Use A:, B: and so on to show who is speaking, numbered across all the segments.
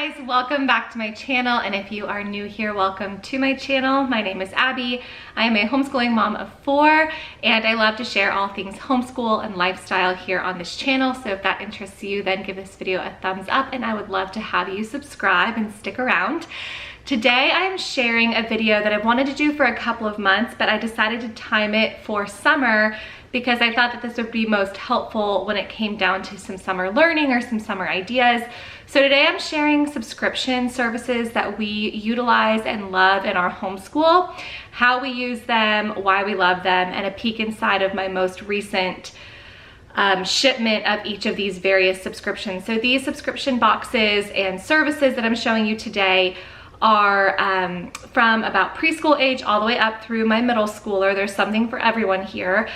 A: guys, welcome back to my channel, and if you are new here, welcome to my channel. My name is Abby. I am a homeschooling mom of 4, and I love to share all things homeschool and lifestyle here on this channel. So if that interests you, then give this video a thumbs up, and I would love to have you subscribe and stick around. Today I am sharing a video that I've wanted to do for a couple of months, but I decided to time it for summer because I thought that this would be most helpful when it came down to some summer learning or some summer ideas. So today I'm sharing subscription services that we utilize and love in our homeschool, how we use them, why we love them, and a peek inside of my most recent shipment of each of these various subscriptions. So these subscription boxes and services that I'm showing you today are from about preschool age all the way up through my middle schooler. There's something for everyone here.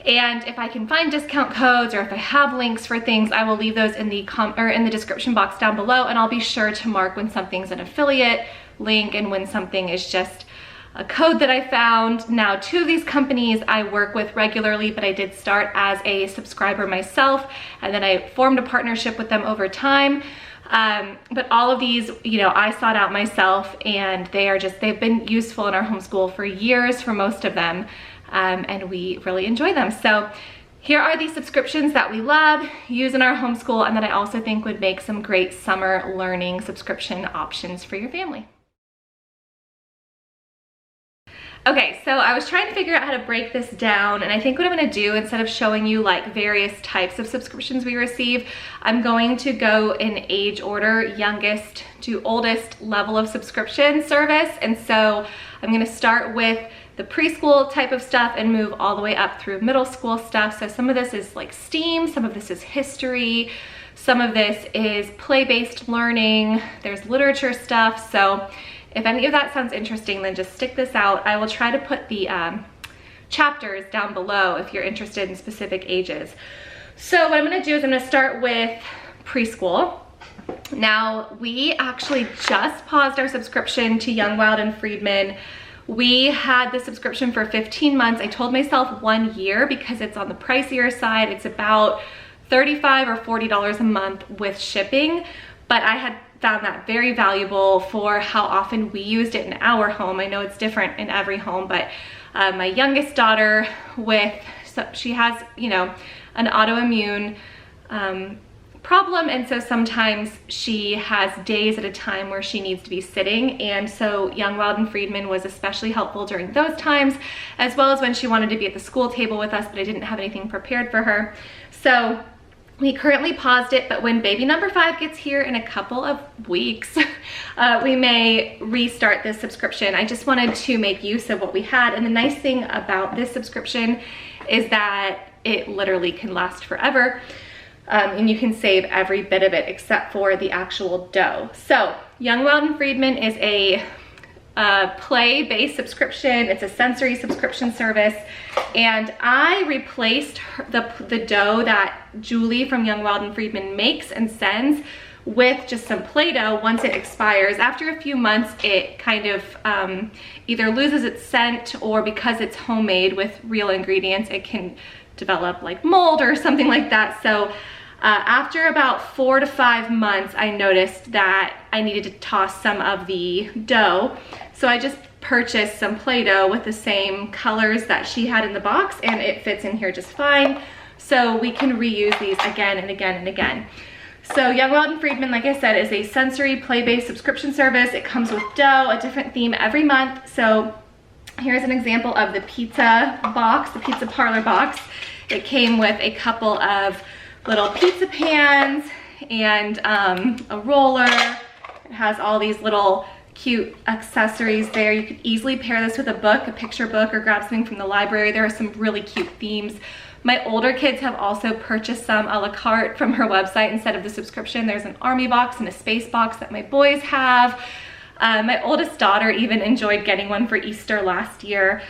A: And if I can find discount codes or if I have links for things, I will leave those in the description box down below, and I'll be sure to mark when something's an affiliate link and when something is just a code that I found. Now, 2 of these companies I work with regularly, but I did start as a subscriber myself, and then I formed a partnership with them over time. But all of these, you know, I sought out myself, and they've been useful in our homeschool for years for most of them. And we really enjoy them. So here are the subscriptions that we love, use in our homeschool, and that I also think would make some great summer learning subscription options for your family. Okay, so I was trying to figure out how to break this down, and I think what I'm gonna do, instead of showing you like various types of subscriptions we receive, I'm going to go in age order, youngest to oldest level of subscription service. And so I'm gonna start with the preschool type of stuff and move all the way up through middle school stuff. So some of this is like STEAM, some of this is history, some of this is play-based learning, there's literature stuff. So if any of that sounds interesting, then just stick this out. I will try to put the chapters down below if you're interested in specific ages. So what I'm gonna do is I'm gonna start with preschool. Now, we actually just paused our subscription to Young, Wild, and Friedman. We had the subscription for 15 months. I told myself 1 year because it's on the pricier side. It's about $35 or $40 a month with shipping, but I had found that very valuable for how often we used it in our home. I know it's different in every home, but my youngest daughter she has, you know, an autoimmune problem, and so sometimes she has days at a time where she needs to be sitting, and so Young, Wild, and Friedman was especially helpful during those times, as well as when she wanted to be at the school table with us, but I didn't have anything prepared for her. So we currently paused it, but when baby number 5 gets here in a couple of weeks, we may restart this subscription. I just wanted to make use of what we had, and the nice thing about this subscription is that it literally can last forever. And you can save every bit of it except for the actual dough. So Young, Wild, and Friedman is a play-based subscription. It's a sensory subscription service, and I replaced the dough that Julie from Young, Wild, and Friedman makes and sends with just some Play-Doh once it expires. After a few months, it kind of either loses its scent, or because it's homemade with real ingredients, it can develop like mold or something like that. So after about 4 to 5 months, I noticed that I needed to toss some of the dough. So I just purchased some Play-Doh with the same colors that she had in the box, and it fits in here just fine. So we can reuse these again and again and again. So Young, Wild, and Friedman, like I said, is a sensory play-based subscription service. It comes with dough, a different theme every month. So here's an example of the pizza box, the pizza parlor box. It came with a couple of little pizza pans and a roller. It has all these little cute accessories there. You could easily pair this with a book, a picture book, or grab something from the library. There are some really cute themes. My older kids have also purchased some a la carte from her website instead of the subscription. There's an army box and a space box that my boys have. My oldest daughter even enjoyed getting one for Easter last year.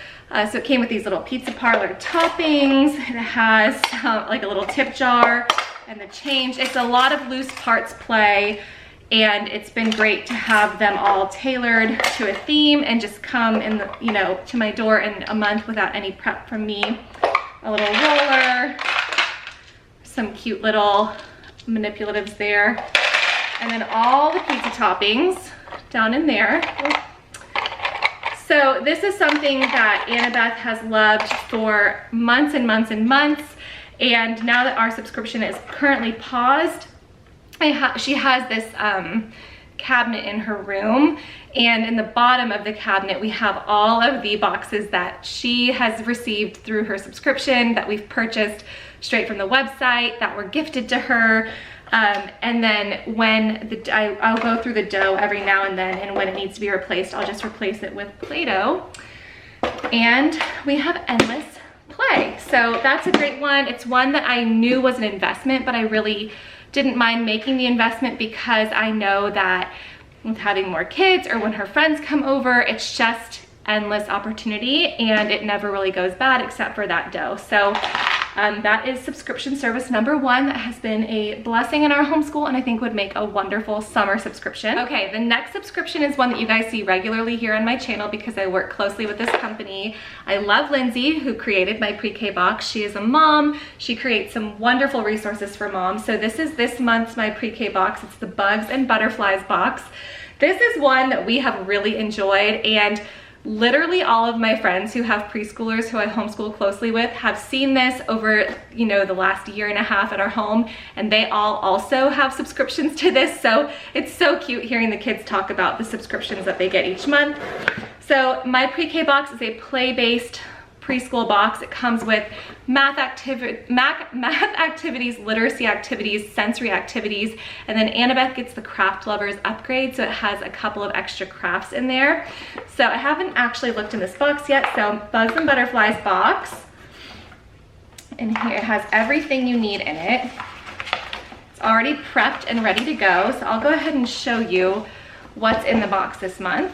A: So it came with these little pizza parlor toppings. It has like a little tip jar and the change. It's a lot of loose parts play, and it's been great to have them all tailored to a theme and just come in the, you know, to my door in a month without any prep from me. A little roller, some cute little manipulatives there. And then all the pizza toppings down in there. So this is something that Annabeth has loved for months and months and months. And now that our subscription is currently paused, she has this cabinet in her room, and in the bottom of the cabinet we have all of the boxes that she has received through her subscription, that we've purchased straight from the website, that were gifted to her. And then when I'll go through the dough every now and then, and when it needs to be replaced, I'll just replace it with Play-Doh. And we have endless play. So that's a great one. It's one that I knew was an investment, but I really didn't mind making the investment because I know that with having more kids or when her friends come over, it's just endless opportunity and it never really goes bad except for that dough. So that is subscription service number 1 that has been a blessing in our homeschool and I think would make a wonderful summer subscription. Okay, the next subscription is one that you guys see regularly here on my channel because I work closely with this company. I love Lindsay, who created my PreK Box. She is a mom. She creates some wonderful resources for moms. So this is this month's my PreK Box. It's the Bugs and Butterflies box. This is one that we have really enjoyed, and literally all of my friends who have preschoolers who I homeschool closely with have seen this over, you know, the last year and a half at our home, and they all also have subscriptions to this. So it's so cute hearing the kids talk about the subscriptions that they get each month. So my PreK Box is a play-based preschool box. It comes with math activities, literacy activities, sensory activities, and then Annabeth gets the Craft Lovers upgrade, so it has a couple of extra crafts in there. So I haven't actually looked in this box yet. So Bugs and Butterflies box, and here it has everything you need in it. It's already prepped and ready to go, so I'll go ahead and show you what's in the box this month.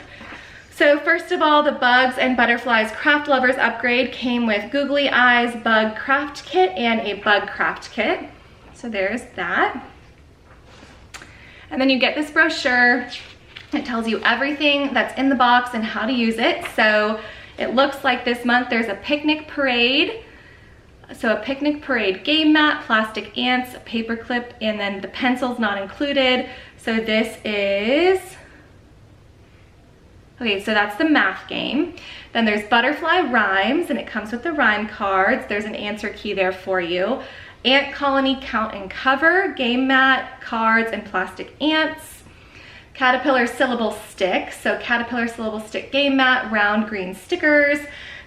A: So first of all, the Bugs and Butterflies Craft Lovers upgrade came with Googly Eyes Bug Craft Kit and a Bug Craft Kit. So there's that. And then you get this brochure. It tells you everything that's in the box and how to use it. So it looks like this month there's a picnic parade. So a picnic parade game mat, plastic ants, a paper clip, and then the pencils not included. So this is, okay, so that's the math game. Then there's butterfly rhymes, and it comes with the rhyme cards. There's an answer key there for you. Ant colony count and cover, game mat, cards, and plastic ants. Caterpillar syllable stick, so caterpillar syllable stick game mat, round green stickers.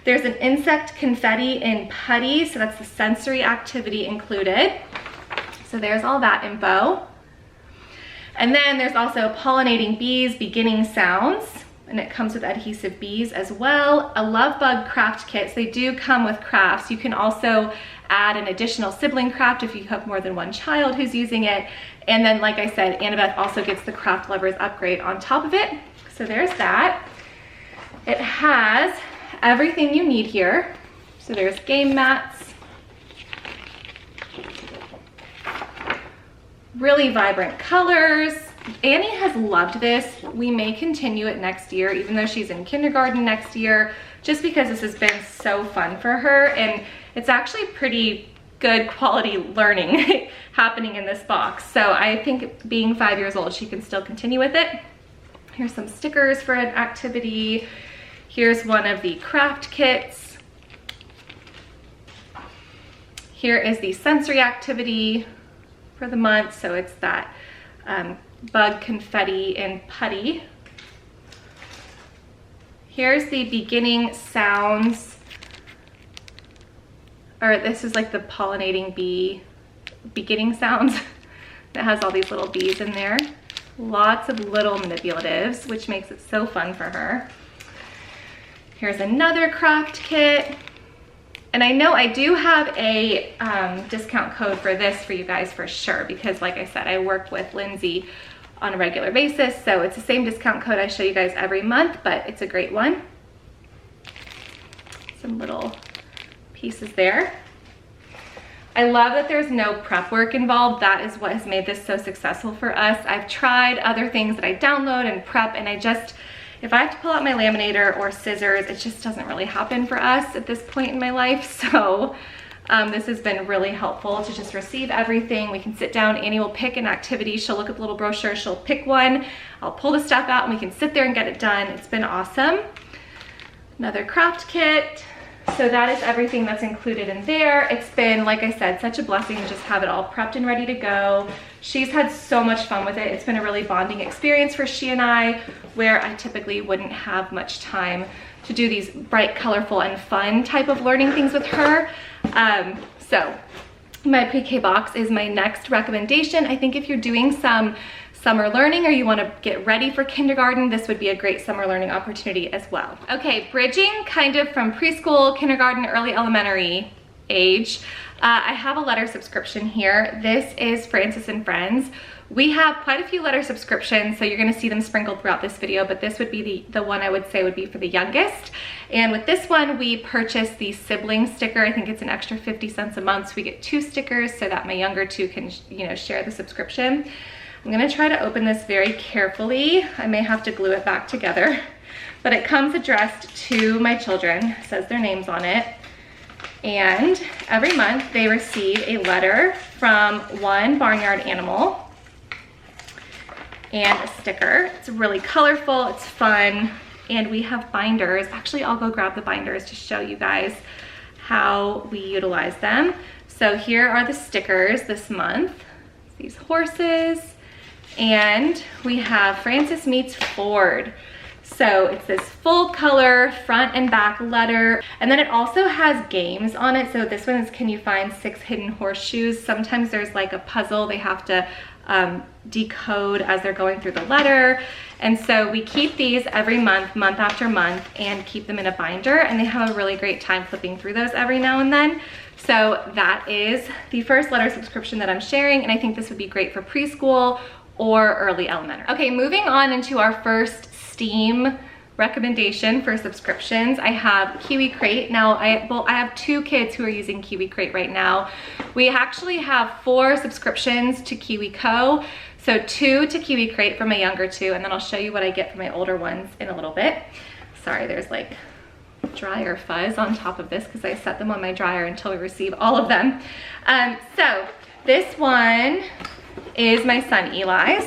A: There's an insect confetti in putty, so that's the sensory activity included. So there's all that info. And then there's also pollinating bees, beginning sounds, and it comes with adhesive bees as well. A Love Bug craft kit, so they do come with crafts. You can also add an additional sibling craft if you have more than one child who's using it. And then, like I said, Annabeth also gets the Craft Lovers upgrade on top of it. So there's that. It has everything you need here. So there's game mats, really vibrant colors. Annie has loved this. We may continue it next year, even though she's in kindergarten next year, just because this has been so fun for her, and it's actually pretty good quality learning happening in this box. So I think being 5 years old, she can still continue with it. Here's some stickers for an activity. Here's one of the craft kits. Here is the sensory activity for the month. So it's that bug confetti and putty. Here's the beginning sounds, or this is like the pollinating bee beginning sounds. It has all these little bees in there. Lots of little manipulatives, which makes it so fun for her. Here's another craft kit. And I know I do have a discount code for this for you guys for sure, because like I said, I work with Lindsay on a regular basis. So it's the same discount code I show you guys every month, but it's a great one. Some little pieces there. I love that there's no prep work involved. That is what has made this so successful for us. I've tried other things that I download and prep, and if I have to pull out my laminator or scissors, it just doesn't really happen for us at this point in my life. So This has been really helpful to just receive everything. We can sit down, Annie will pick an activity, she'll look at the little brochure, she'll pick one, I'll pull the stuff out and we can sit there and get it done. It's been awesome. Another craft kit. So that is everything that's included in there. It's been, like I said, such a blessing to just have it all prepped and ready to go. She's had so much fun with it. It's been a really bonding experience for she and I, where I typically wouldn't have much time to do these bright, colorful, and fun type of learning things with her. So my PreK Box is my next recommendation. I think if you're doing some summer learning or you want to get ready for kindergarten, this would be a great summer learning opportunity as well. Okay, bridging kind of from preschool, kindergarten, early elementary age. I have a letter subscription here. This is Francis and Friends. We have quite a few letter subscriptions, so you're gonna see them sprinkled throughout this video, but this would be the one I would say would be for the youngest. And with this one, we purchased the sibling sticker. I think it's an extra 50 cents a month, so we get 2 stickers so that my younger 2 can, you know, share the subscription. I'm gonna try to open this very carefully. I may have to glue it back together, but it comes addressed to my children. It says their names on it. And every month they receive a letter from one barnyard animal and a sticker. It's really colorful, it's fun, and we have binders. Actually, I'll go grab the binders to show you guys how we utilize them. So here are the stickers this month. These horses, and we have Francis Meets Ford. So it's this full color front and back letter, and then it also has games on it. So this one is, can you find 6 hidden horseshoes? Sometimes there's like a puzzle they have to decode as they're going through the letter. And so we keep these every month, month after month, and keep them in a binder, and they have a really great time flipping through those every now and then. So that is the first letter subscription that I'm sharing, and I think this would be great for preschool or early elementary. Okay, moving on into our first STEAM recommendation for subscriptions. I have Kiwi Crate. Now, I have 2 kids who are using Kiwi Crate right now. We actually have 4 subscriptions to Kiwi Co. So 2 to Kiwi Crate for my younger 2, and then I'll show you what I get for my older ones in a little bit. Sorry, there's like dryer fuzz on top of this because I set them on my dryer until we receive all of them. So this one is my son Eli's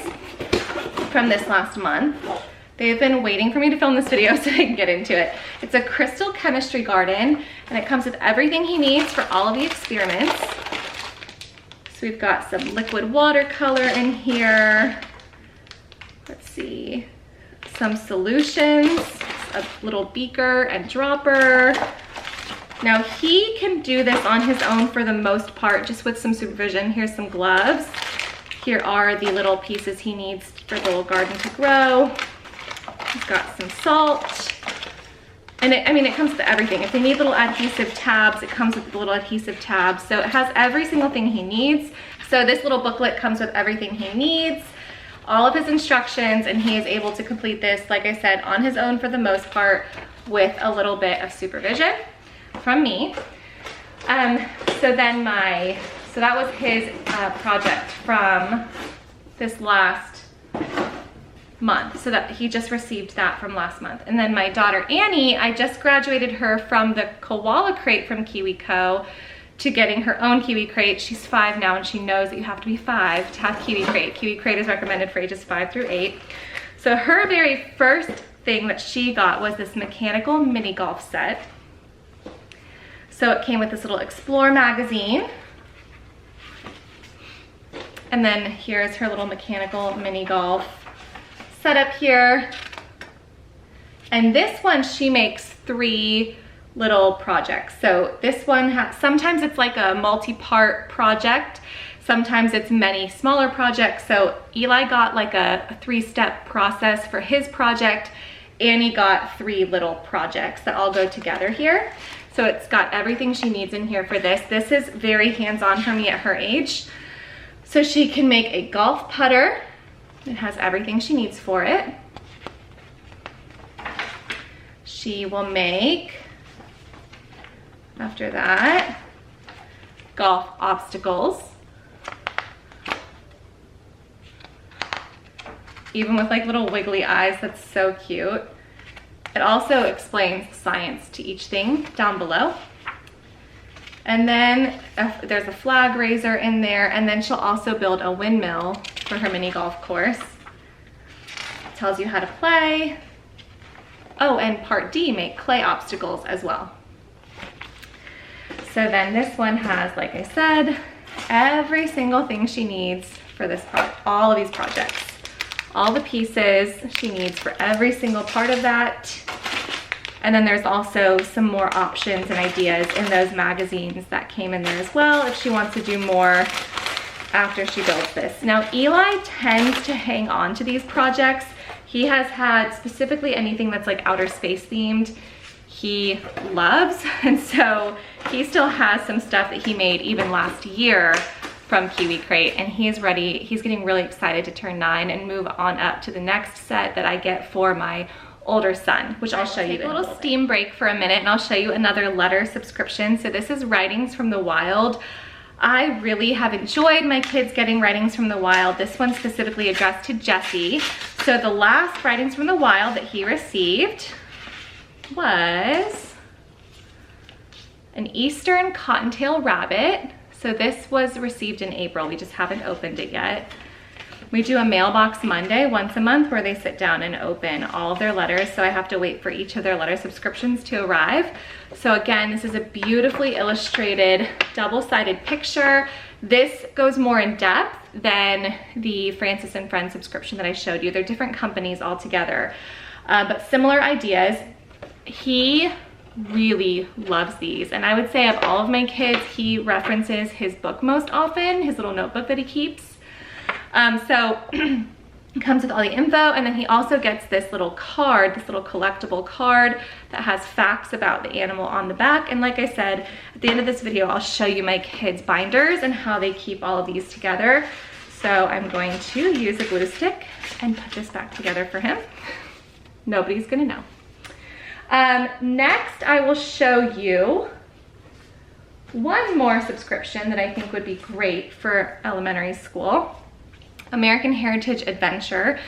A: from this last month. They've been waiting for me to film this video so they can get into it. It's a crystal chemistry garden, and it comes with everything he needs for all of the experiments. So we've got some liquid watercolor in here. Let's see, some solutions, a little beaker and dropper. Now he can do this on his own for the most part, just with some supervision. Here's some gloves. Here are the little pieces he needs for the little garden to grow. He's got some salt. And it comes with everything. If they need little adhesive tabs, it comes with the little adhesive tabs. So it has every single thing he needs. So this little booklet comes with everything he needs, all of his instructions, and he is able to complete this, like I said, on his own for the most part, with a little bit of supervision from me. So that was his project from this last month. So that he just received that from last month. And then my daughter Annie, I just graduated her from the koala crate from Kiwi Co. to getting her own Kiwi Crate. She's 5 now, and she knows that you have to be 5 to have Kiwi Crate. Kiwi Crate is recommended for ages 5 through 8. So her very first thing that she got was this mechanical mini golf set. So it came with this little Explore magazine. And then here's her little mechanical mini golf setup here. And this one, she makes 3 little projects. So this one, sometimes it's like a multi-part project. Sometimes it's many smaller projects. So Eli got like a 3-step process for his project. Annie got 3 little projects that all go together here. So it's got everything she needs in here for this. This is very hands-on for me at her age. So she can make a golf putter. It has everything she needs for it. She will make, after that, golf obstacles. Even with like little wiggly eyes, that's so cute. It also explains science to each thing down below. And then there's a flag raiser in there, and then she'll also build a windmill for her mini golf course. It tells you how to play. Oh, and part D, make clay obstacles as well. So then this one has, like I said, every single thing she needs for this all of these projects. All the pieces she needs for every single part of that. And then there's also some more options and ideas in those magazines that came in there as well if she wants to do more after she builds this. Now, Eli tends to hang on to these projects. He has had specifically anything that's like outer space themed, he loves. And so he still has some stuff that he made even last year from Eureka Crate, and he's ready. He's getting really excited to turn 9 and move on up to the next set that I get for my older son, which I'll show you in a little steam break for a minute, and I'll show you another letter subscription. So this is Writings from the Wild. I really have enjoyed my kids getting Writings from the Wild. This one specifically addressed to Jesse. So the last Writings from the Wild that he received was an Eastern Cottontail Rabbit. So this was received in April. We just haven't opened it yet. We do a mailbox Monday once a month where they sit down and open all of their letters. So I have to wait for each of their letter subscriptions to arrive. So again, this is a beautifully illustrated double-sided picture. This goes more in depth than the Francis and Friends subscription that I showed you. They're different companies altogether, but similar ideas. He really loves these, and I would say of all of my kids, he references his book most often, his little notebook that he keeps. So it comes with all the info, and then he also gets this little card, this little collectible card that has facts about the animal on the back. And like I said, at the end of this video, I'll show you my kids' binders and how they keep all of these together. So I'm going to use a glue stick and put this back together for him. Nobody's gonna know. Next, I will show you one more subscription that I think would be great for elementary school. American Heritage Adventure.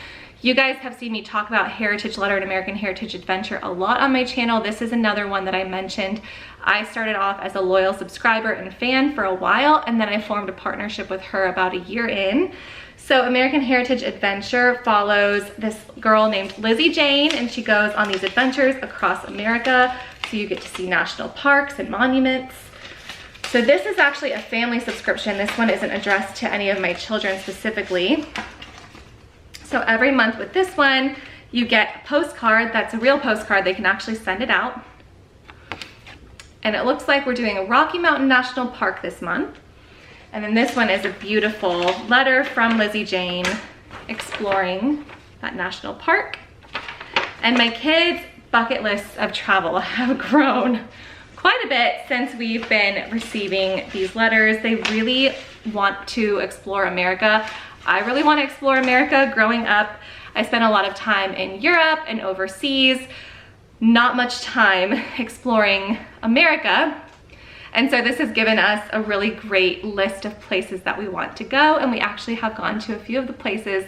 A: You guys have seen me talk about Heritage Letter and American Heritage Adventure a lot on my channel. This is another one that I mentioned. I started off as a loyal subscriber and fan for a while, and then I formed a partnership with her about a year in. So American Heritage Adventure follows this girl named Lizzie Jane, and she goes on these adventures across America. So you get to see national parks and monuments. So this is actually a family subscription. This one isn't addressed to any of my children specifically. So every month with this one, you get a postcard that's a real postcard. They can actually send it out. And it looks like we're doing a Rocky Mountain National Park this month. And then this one is a beautiful letter from Lizzie Jane exploring that national park. And my kids' bucket lists of travel have grown quite a bit since we've been receiving these letters. They really want to explore America. I really want to explore America. Growing up, I spent a lot of time in Europe and overseas, not much time exploring America. And so this has given us a really great list of places that we want to go, and we actually have gone to a few of the places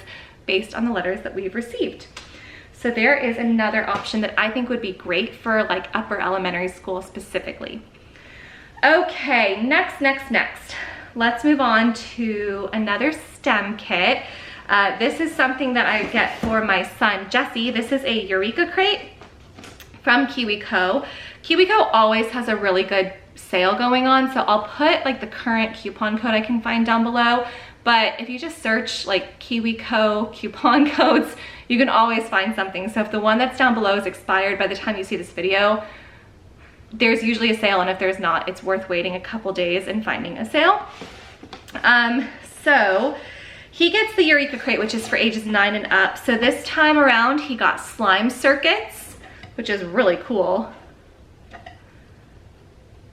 A: based on the letters that we've received. So there is another option that I think would be great for like upper elementary school specifically. Okay, next. Let's move on to another STEM kit. This is something that I get for my son, Jesse. This is a Eureka Crate from KiwiCo. KiwiCo always has a really good sale going on, so I'll put like the current coupon code I can find down below. But if you just search like KiwiCo coupon codes, you can always find something. So if the one that's down below is expired by the time you see this video, there's usually a sale, and if there's not, it's worth waiting a couple days and finding a sale. So he gets the Eureka Crate, which is for ages 9 and up. So this time around, he got slime circuits, which is really cool.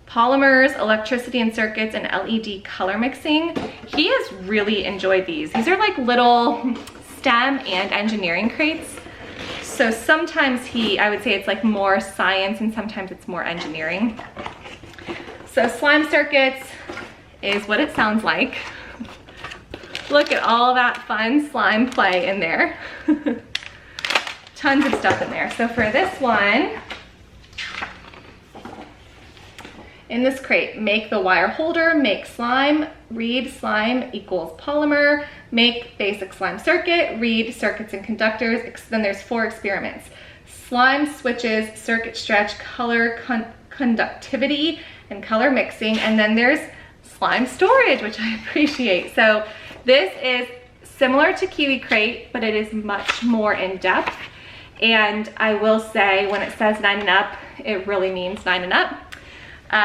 A: Polymers, electricity and circuits, and LED color mixing. He has really enjoyed these. These are like little STEM and engineering crates. So sometimes I would say it's like more science, and sometimes it's more engineering. So slime circuits is what it sounds like. Look at all that fun slime play in there. Tons of stuff in there. So for this one, in this crate. Make the wire holder, make slime, read slime equals polymer, make basic slime circuit, read circuits and conductors. Then there's 4 experiments. Slime switches, circuit stretch, color conductivity, and color mixing. And then there's slime storage, which I appreciate. So this is similar to Kiwi Crate, but it is much more in depth. And I will say, when it says 9 and up, it really means 9 and up,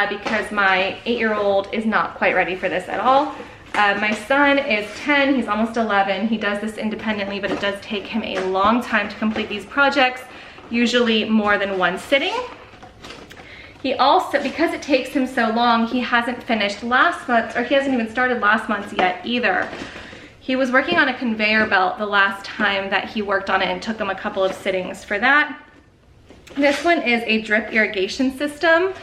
A: because my 8-year-old is not quite ready for this at all. My son is 10, he's almost 11. He does this independently, but it does take him a long time to complete these projects, usually more than one sitting. He also, because it takes him so long, he hasn't finished last month, or he hasn't even started last month's yet either. He was working on a conveyor belt the last time that he worked on it, and took him a couple of sittings for that. This one is a drip irrigation system.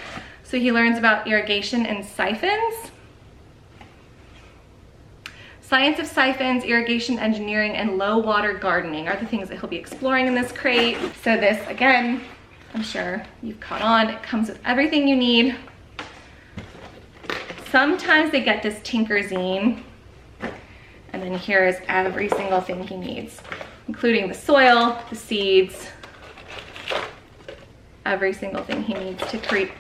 A: So he learns about irrigation and siphons. Science of siphons, irrigation engineering, and low water gardening are the things that he'll be exploring in this crate. So this, again, I'm sure you've caught on. It comes with everything you need. Sometimes they get this tinker zine, and then here is every single thing he needs, including the soil, the seeds, every single thing he needs to create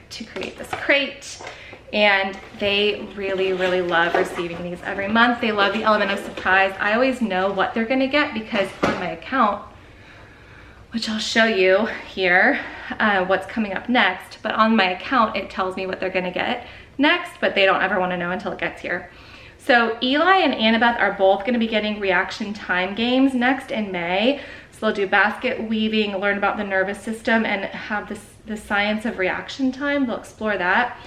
A: this crate. And they really, really love receiving these every month. They love the element of surprise. I always know what they're gonna get, because on my account, which I'll show you here, what's coming up next, but on my account, it tells me what they're gonna get next, but they don't ever wanna know until it gets here. So Eli and Annabeth are both gonna be getting reaction time games next in May. So they'll do basket weaving, learn about the nervous system, and have the science of reaction time. They'll explore that.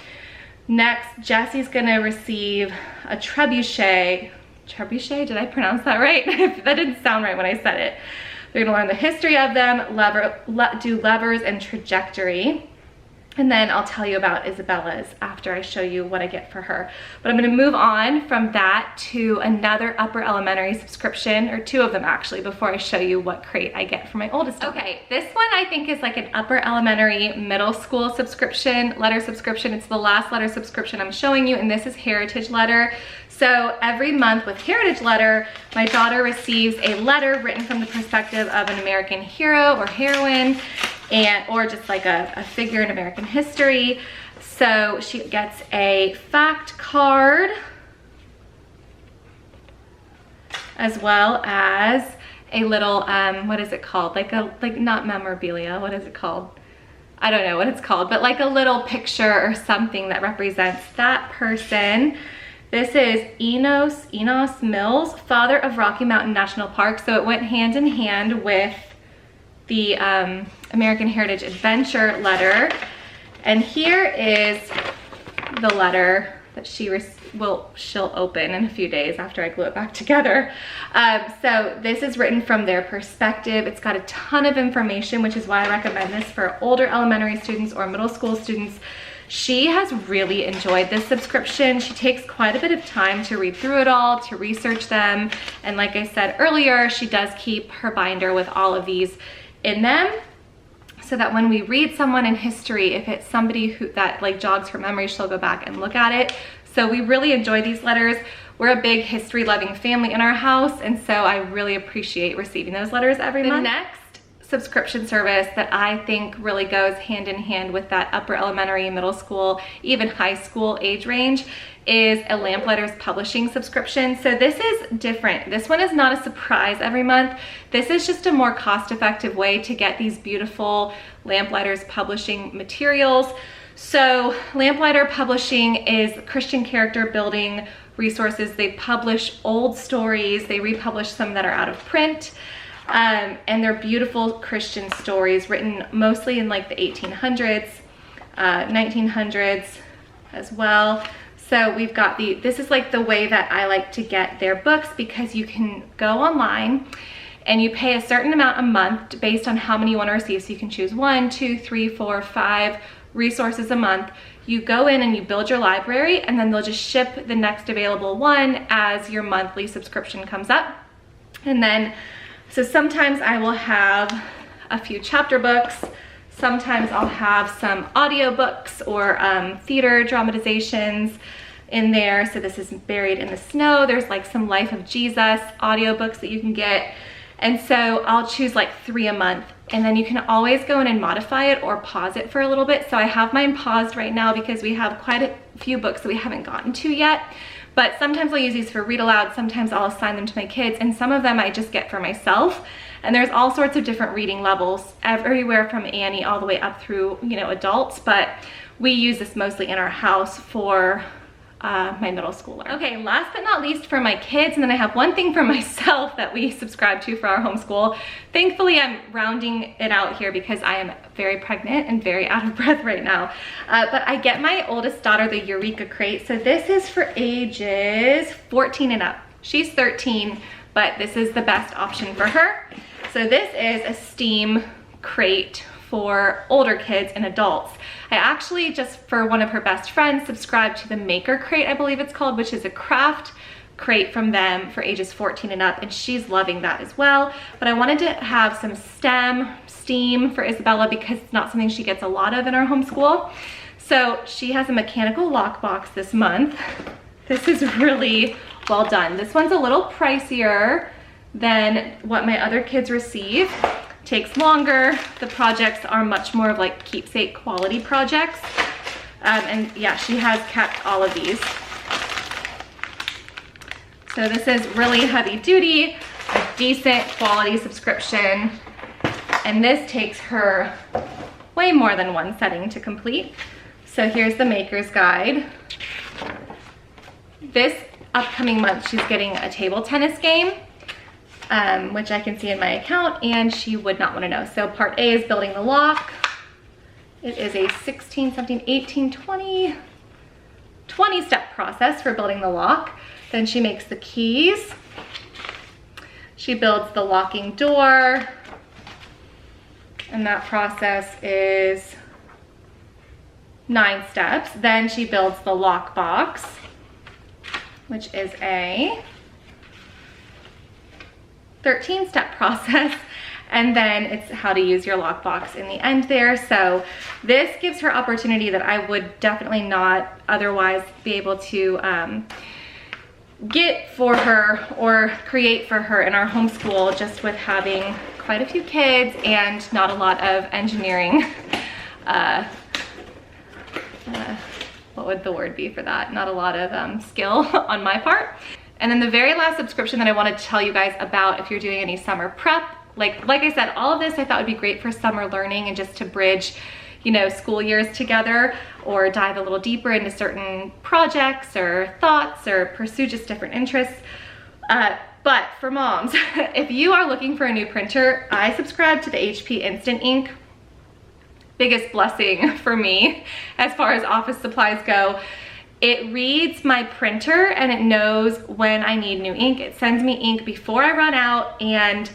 A: Next, Jesse's gonna receive a trebuchet. Trebuchet, did I pronounce that right? That didn't sound right when I said it. They're gonna learn the history of them, do levers and trajectory. And then I'll tell you about Isabella's after I show you what I get for her. But I'm gonna move on from that to another upper elementary subscription, or 2 of them actually, before I show you what crate I get for my oldest. Okay, this one I think is like an upper elementary middle school subscription, letter subscription. It's the last letter subscription I'm showing you, and this is Heritage Letter. So every month with Heritage Letter, my daughter receives a letter written from the perspective of an American hero or heroine, or just like a figure in American history. So she gets a fact card, as well as a little, what is it called? Like not memorabilia, what is it called? I don't know what it's called, but like a little picture or something that represents that person. This is Enos Mills, father of Rocky Mountain National Park. So it went hand in hand with the American Heritage Adventure letter. And here is the letter that she'll open in a few days after I glue it back together. So this is written from their perspective. It's got a ton of information, which is why I recommend this for older elementary students or middle school students. She has really enjoyed this subscription. She takes quite a bit of time to read through it all, to research them. And like I said earlier, she does keep her binder with all of these in them, so that when we read someone in history, if it's somebody that like jogs her memory, she'll go back and look at it. So we really enjoy these letters. We're a big history loving family in our house, and so I really appreciate receiving those letters every month. The next subscription service that I think really goes hand in hand with that upper elementary, middle school, even high school age range is a Lamplighter Publishing subscription. So this is different. This one is not a surprise every month. This is just a more cost-effective way to get these beautiful Lamplighter Publishing materials. So Lamplighter Publishing is Christian character building resources. They publish old stories. They republish some that are out of print. And they're beautiful Christian stories written mostly in like the 1800s, 1900s as well. So we've got this is like the way that I like to get their books, because you can go online and you pay a certain amount a month based on how many you want to receive. So you can choose 1, 2, 3, 4, 5 resources a month. You go in and you build your library, and then they'll just ship the next available one as your monthly subscription comes up. And then, so sometimes I will have a few chapter books. Sometimes I'll have some audiobooks or theater dramatizations in there. So this is Buried in the Snow. There's like some Life of Jesus audiobooks that you can get. And so I'll choose like 3 a month, and then you can always go in and modify it or pause it for a little bit. So I have mine paused right now because we have quite a few books that we haven't gotten to yet. But sometimes I'll use these for read aloud, sometimes I'll assign them to my kids, and some of them I just get for myself. And there's all sorts of different reading levels, everywhere from Annie all the way up through, you know, adults. But we use this mostly in our house for my middle schooler. Okay, last but not least for my kids, and then I have one thing for myself that we subscribe to for our homeschool. Thankfully, I'm rounding it out here because I am very pregnant and very out of breath right now. But I get my oldest daughter the Eureka Crate. So this is for ages 14 and up. She's 13, but this is the best option for her. So this is a STEAM crate for older kids and adults. I actually, just for one of her best friends, subscribed to the Maker Crate, I believe it's called, which is a craft crate from them for ages 14 and up, and she's loving that as well. But I wanted to have some STEAM for Isabella because it's not something she gets a lot of in our homeschool. So she has a mechanical lockbox this month. This is really well done. This one's a little pricier than what my other kids receive. Takes longer. The projects are much more of like keepsake quality projects. And yeah, she has kept all of these. So this is really heavy duty, a decent quality subscription. And this takes her way more than one setting to complete. So here's the Maker's Guide. This upcoming month, she's getting a table tennis game. Which I can see in my account, and she would not want to know. So part A is building the lock. It is a 16, 17, 18, 20 step process for building the lock. Then she makes the keys. She builds the locking door. And that process is 9 steps. Then she builds the lock box, which is a 13-step process, and then it's how to use your lockbox in the end there. So this gives her opportunity that I would definitely not otherwise be able to get for her or create for her in our homeschool, just with having quite a few kids and not a lot of engineering. What would the word be for that? Not a lot of skill on my part. And then the very last subscription that I wanted to tell you guys about if you're doing any summer prep, like I said, all of this I thought would be great for summer learning and just to bridge, you know, school years together, or dive a little deeper into certain projects or thoughts or pursue just different interests. But for moms, if you are looking for a new printer, I subscribe to the HP Instant Ink. Biggest blessing for me as far as office supplies go. It reads my printer and it knows when I need new ink. It sends me ink before I run out, and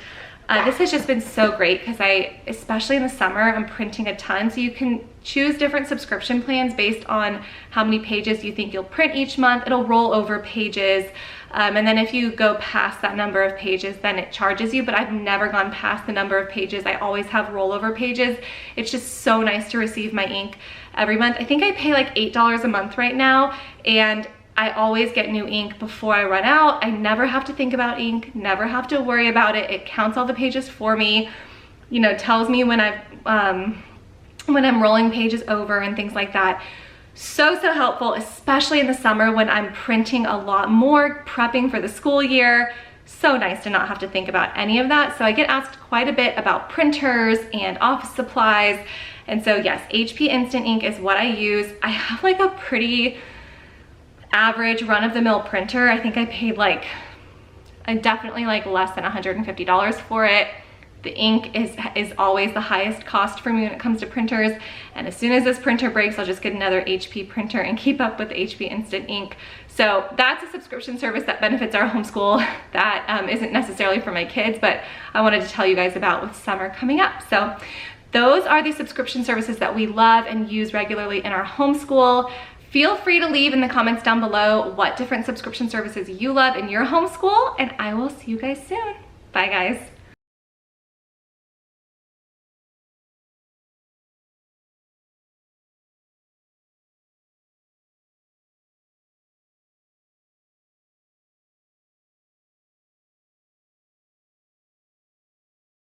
A: this has just been so great because especially in the summer, I'm printing a ton. So you can choose different subscription plans based on how many pages you think you'll print each month. It'll roll over pages. And then if you go past that number of pages, then it charges you, but I've never gone past the number of pages. I always have rollover pages. It's just so nice to receive my ink every month. I think I pay like $8 a month right now, and I always get new ink before I run out. I never have to think about ink, never have to worry about it. It counts all the pages for me, you know, tells me when I'm rolling pages over and things like that. So helpful, especially in the summer when I'm printing a lot more, prepping for the school year. So nice to not have to think about any of that. So I get asked quite a bit about printers and office supplies. And so yes, HP Instant Ink is what I use. I have like a pretty average run-of-the-mill printer. I think I paid like, definitely like less than $150 for it. The ink is always the highest cost for me when it comes to printers. And as soon as this printer breaks, I'll just get another HP printer and keep up with HP Instant Ink. So that's a subscription service that benefits our homeschool that isn't necessarily for my kids, but I wanted to tell you guys about with summer coming up. So those are the subscription services that we love and use regularly in our homeschool. Feel free to leave in the comments down below what different subscription services you love in your homeschool, and I will see you guys soon. Bye guys.